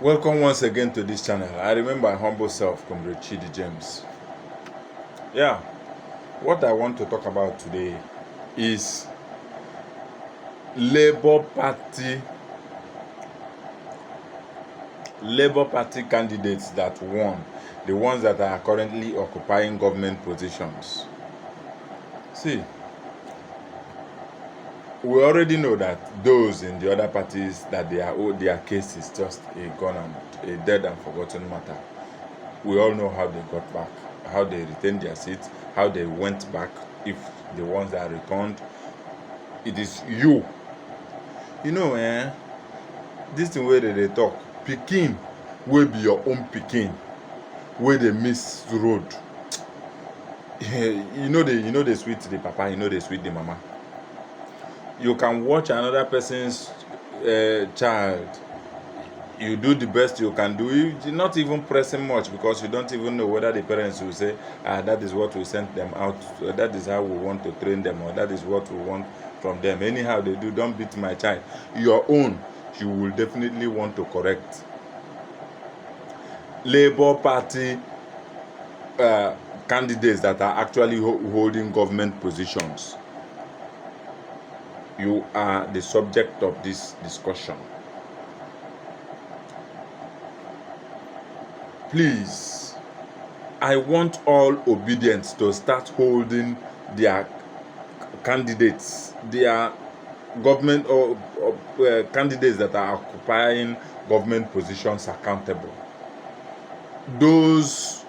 Welcome once again to this channel. I remember my humble self, Comrade Chidi James. Yeah, what I want to talk about today is Labour Party candidates that won, the ones that are currently occupying government positions. See, we already know that those in the other parties that their case is just a gone and a dead and forgotten matter. We all know how they got back, how they retained their seats, how they went back. If the ones that returned, it is you. You know, this thing where they talk, pikin will be your own pikin, where they miss the road. you know they sweet the papa, you know they sweet the mama. You can watch another person's child. You do the best you can do. You're not even pressing much because you don't even know whether the parents will say, that is what we sent them out, that is how we want to train them, or that is what we want from them. Anyhow they do, don't beat my child. Your own, you will definitely want to correct. Labour Party candidates that are actually holding government positions, you are the subject of this discussion. Please, I want all Obidients to start holding their candidates, their government or candidates that are occupying government positions accountable. Those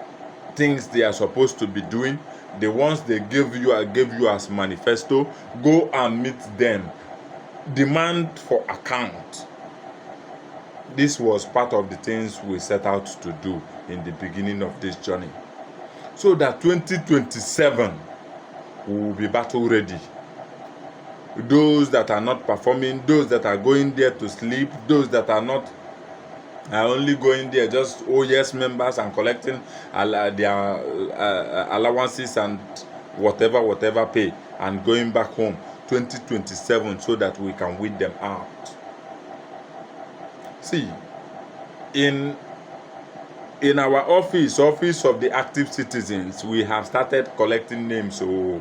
things they are supposed to be doing, the ones they gave you as manifesto, go and meet them. Demand for account. This was part of the things we set out to do in the beginning of this journey, so that 2027 we will be battle ready. Those that are not performing, those that are going there to sleep, those that are not are only going there just yes members and collecting their allowances and whatever pay and going back home 2027, so that we can weed them out. See, in our office of the active citizens, we have started collecting names. So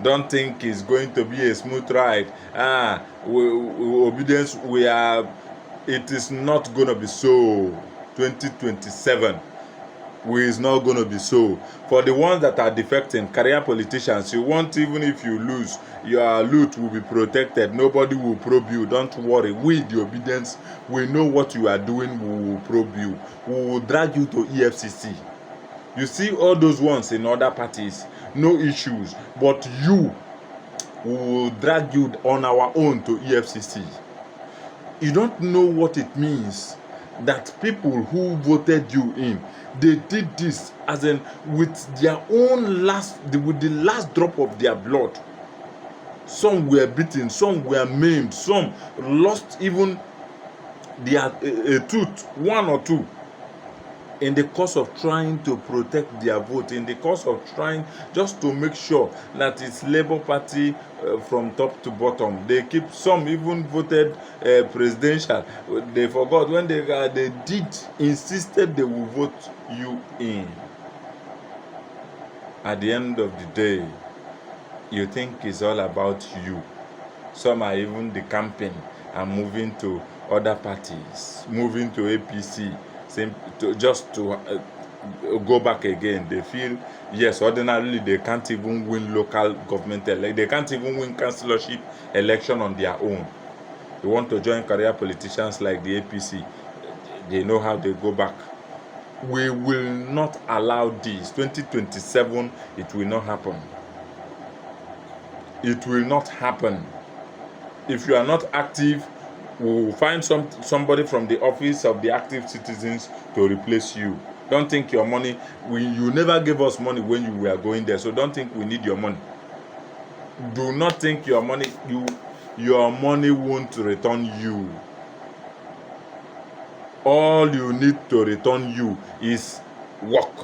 don't think it's going to be a smooth ride. Obedience, it is not going to be so. 2027 is not going to be so. For the ones that are defecting, career politicians, you want, even if you lose, your loot will be protected. Nobody will probe you. Don't worry. We, the Obedience, we know what you are doing. We will probe you. We will drag you to EFCC. You see all those ones in other parties, no issues. But you, we will drag you on our own to EFCC. You don't know what it means that people who voted you in, they did this as in with their own with the last drop of their blood. Some were beaten, some were maimed, some lost even their a tooth, one or two, in the course of trying to protect their vote, in the course of trying just to make sure that it's Labour Party from top to bottom. They keep, some even voted presidential. They forgot when they insisted they will vote you in. At the end of the day, you think it's all about you. Some are even decamping and moving to other parties, moving to APC, just to go back again. They feel, yes, ordinarily they can't even win local government they can't even win councillorship election on their own. They want to join career politicians like the APC. They know how they go back. We will not allow this. 2027, it will not happen. It will not happen. If you are not active, we will find somebody from the office of the active citizens to replace you. Don't think your money, you never gave us money when you were going there, so don't think we need your money. Do not think your money won't return you. All you need to return you is work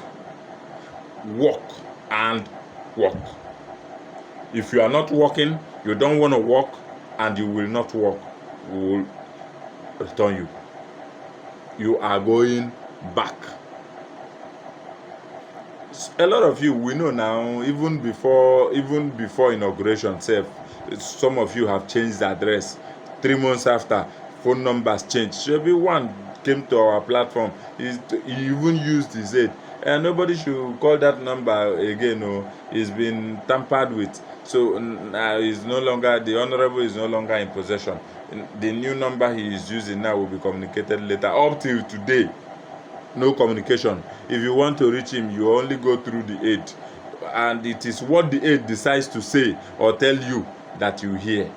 and work. If you are not working, you don't want to work, and you will not work, we will return you. you are going back. A lot of you, we know now, even before inauguration self, some of you have changed the address. 3 months after, phone numbers changed. Everyone came to our platform, he even used his aid, and nobody should call that number again. No, it's been tampered with. So is no longer, the honorable is no longer in possession. The new number he is using now will be communicated later. Up till today, no communication. If you want to reach him, you only go through the aide, and it is what the aide decides to say or tell you that you hear.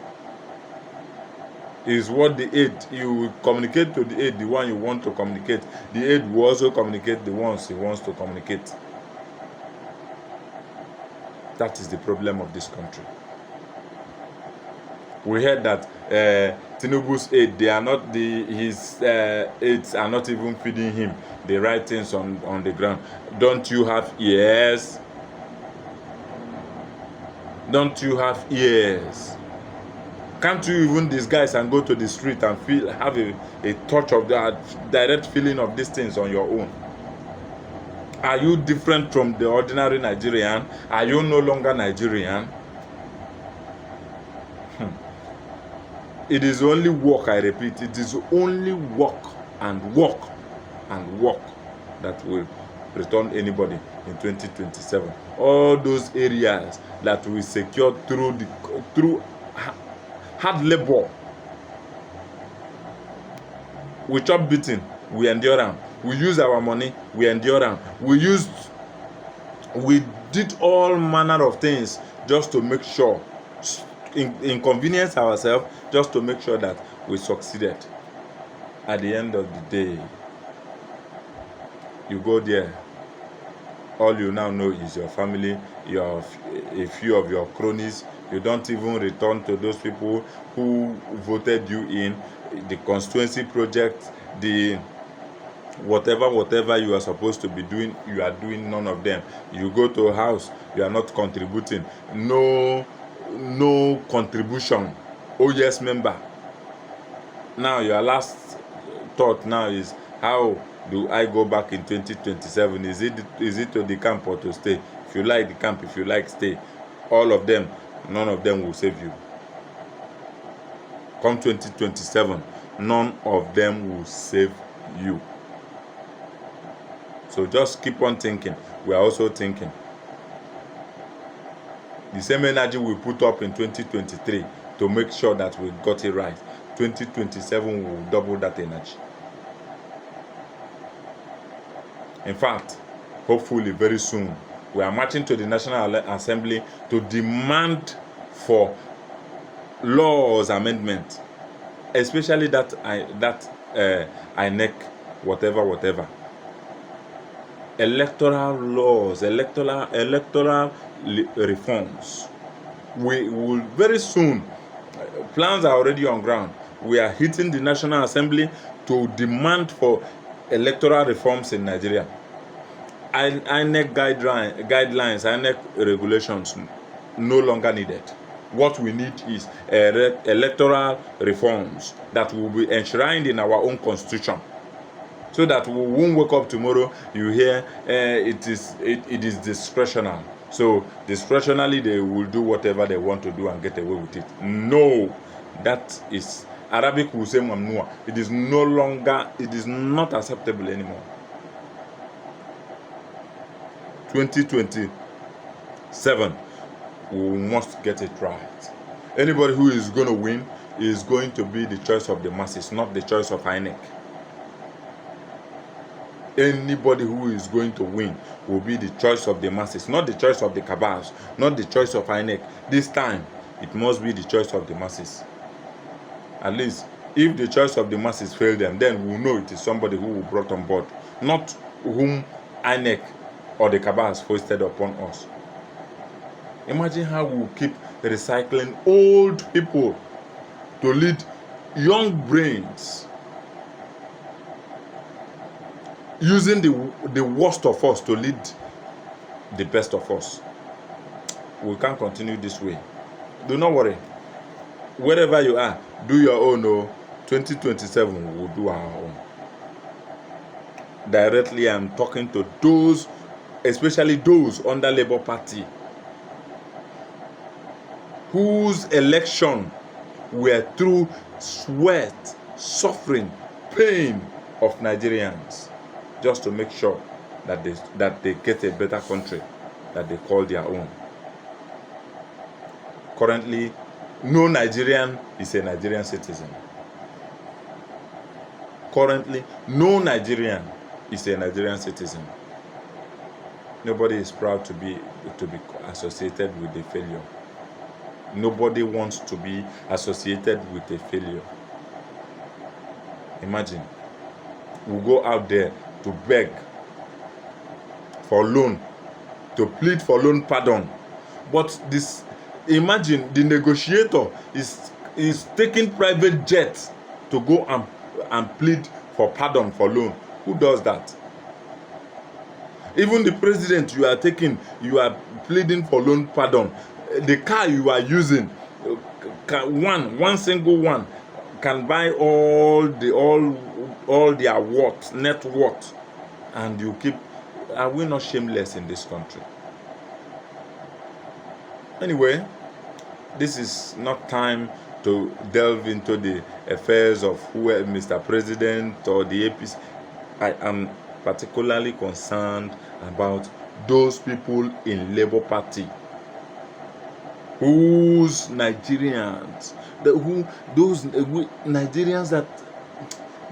Is what the aide, you will communicate to the aide the one you want to communicate. The aide will also communicate the ones he wants to communicate. That is the problem of this country. We heard that Tinubu's aide, they are not his aides are not even feeding him the right things on the ground. Don't you have ears? Don't you have ears? Can't you even disguise and go to the street and have a touch of that direct feeling of these things on your own? Are you different from the ordinary Nigerian? Are you no longer Nigerian? It is only work, I repeat, it is only work and work and work that will return anybody in 2027. All those areas that we secured through hard labor, we chop beating, we endure them. We use our money, we endure them. We did all manner of things just to make sure, inconvenience ourselves, just to make sure that we succeeded. At the end of the day, you go there, all you now know is your family, a few of your cronies. You don't even return to those people who voted you in, the constituency project, the whatever you are supposed to be doing, you are doing none of them. You go to a house, you are not contributing. No contribution. Oh yes, member. Now your last thought now is, how do I go back in 2027? Is it to the camp or to stay? If you like the camp, if you like stay. All of them, none of them will save you. Come 2027, none of them will save you. So just keep on thinking. We are also thinking. The same energy we put up in 2023 to make sure that we got it right, 2027 will double that energy. In fact, hopefully very soon, we are marching to the National Assembly to demand for laws amendment, especially that INEC, whatever. Electoral laws, electoral reforms. We will very soon, plans are already on ground. We are hitting the National Assembly to demand for electoral reforms in Nigeria. INEC guidelines, INEC regulations no longer needed. What we need is electoral reforms that will be enshrined in our own constitution, so that we won't wake up tomorrow, you hear it is discretional. So discretionally they will do whatever they want to do and get away with it. No, that is, Arabic will say mamnua. It is no longer, it is not acceptable anymore. 2027, we must get it right. Anybody who is going to win is going to be the choice of the masses, not the choice of INEC. Anybody who is going to win will be the choice of the masses, not the choice of the cabals, not the choice of INEC. This time, it must be the choice of the masses. At least, if the choice of the masses fail them, then we'll know it is somebody who will brought on board, not whom INEC or the cabals foisted upon us. Imagine how we'll keep recycling old people to lead young brains, using the worst of us to lead the best of us. We can't continue this way. Do not worry. Wherever you are, do your own. 2027 we will do our own. directly I'm talking to those, especially those under Labour Party, whose election were through sweat, suffering, pain of Nigerians, just to make sure that they get a better country that they call their own. Currently, no Nigerian is a Nigerian citizen. Currently, no Nigerian is a Nigerian citizen. Nobody is proud to be associated with a failure. Nobody wants to be associated with a failure. Imagine, we go out there to beg for loan, to plead for loan pardon. But this, imagine the negotiator is taking private jets to go and plead for pardon for loan. Who does that? Even the president you are pleading for loan pardon. The car you are using, one single one, can buy all their net worth, and you keep. Are we not shameless in this country? Anyway, this is not time to delve into the affairs of Mr. President or the APC. I am particularly concerned about those people in Labour Party, those Nigerians that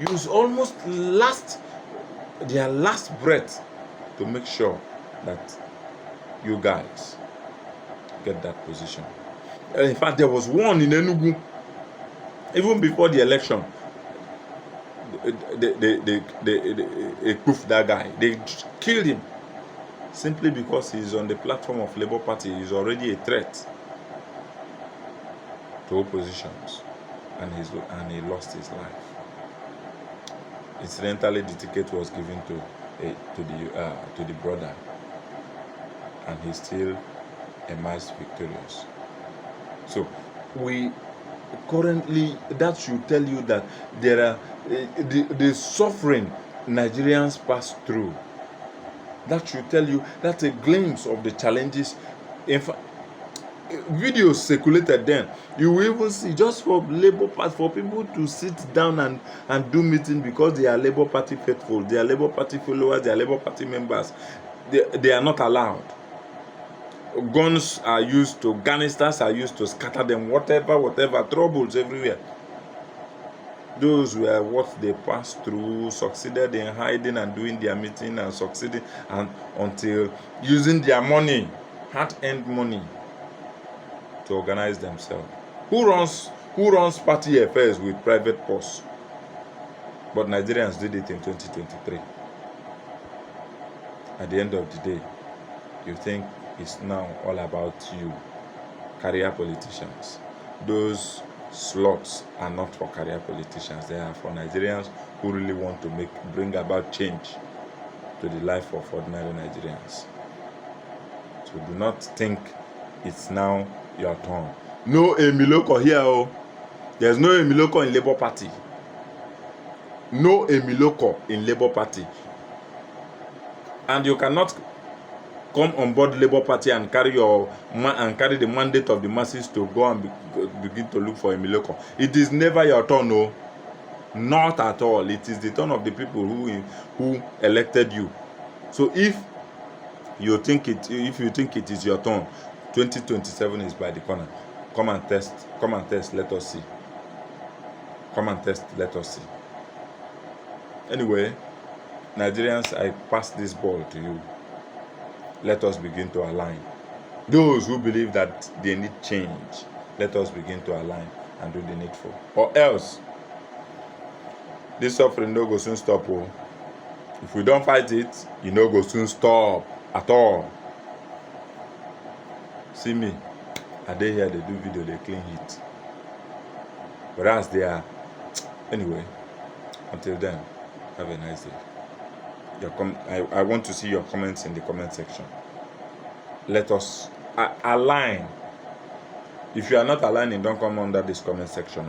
use almost their last breath to make sure that you guys get that position. In fact, there was one in Enugu, even before the election. They proofed that guy. They killed him simply because he's on the platform of Labour Party. He's already a threat to oppositions, and he lost his life. Incidentally, the ticket was given to the brother, and he still emerged victorious. So we currently, that should tell you that there are the suffering Nigerians pass through. That should tell you, that's a glimpse of the challenges. In fact, videos circulated then. You will even see, just for Labour Party, for people to sit down and do meeting because they are Labour Party faithful, they are Labour Party followers, they are Labour Party members. They are not allowed. Guns are used to, ganisters are used to scatter them, whatever, troubles everywhere. Those were what they passed through, succeeded in hiding and doing their meeting, and succeeding and until using their money, hard-earned money, to organize themselves. Who runs party affairs with private purse? But Nigerians did it in 2023. At the end of the day, you think it's now all about you, career politicians. Those slots are not for career politicians. They are for Nigerians who really want to bring about change to the life of ordinary Nigerians. So do not think it's now your turn. No Emiloko here. Oh. There's no Emiloko in Labour Party. No Emiloko in Labour Party. And you cannot come on board Labour Party and carry the mandate of the masses to go and begin to look for Emiloko. It is never your turn, no. Not at all. It is the turn of the people who elected you. So if you think it is your turn, 2027 is by the corner. Come and test, let us see. Come and test, let us see. Anyway, Nigerians, I pass this ball to you. Let us begin to align. Those who believe that they need change, let us begin to align and do the needful. Or else, this suffering no go soon stop. Oh. If we don't fight it, it no go soon stop at all. See me, I dey here, they do video, they clean heat. Whereas they are, anyway, until then, have a nice day. I want to see your comments in the comment section. Let us align. If you are not aligning, don't come under this comment section.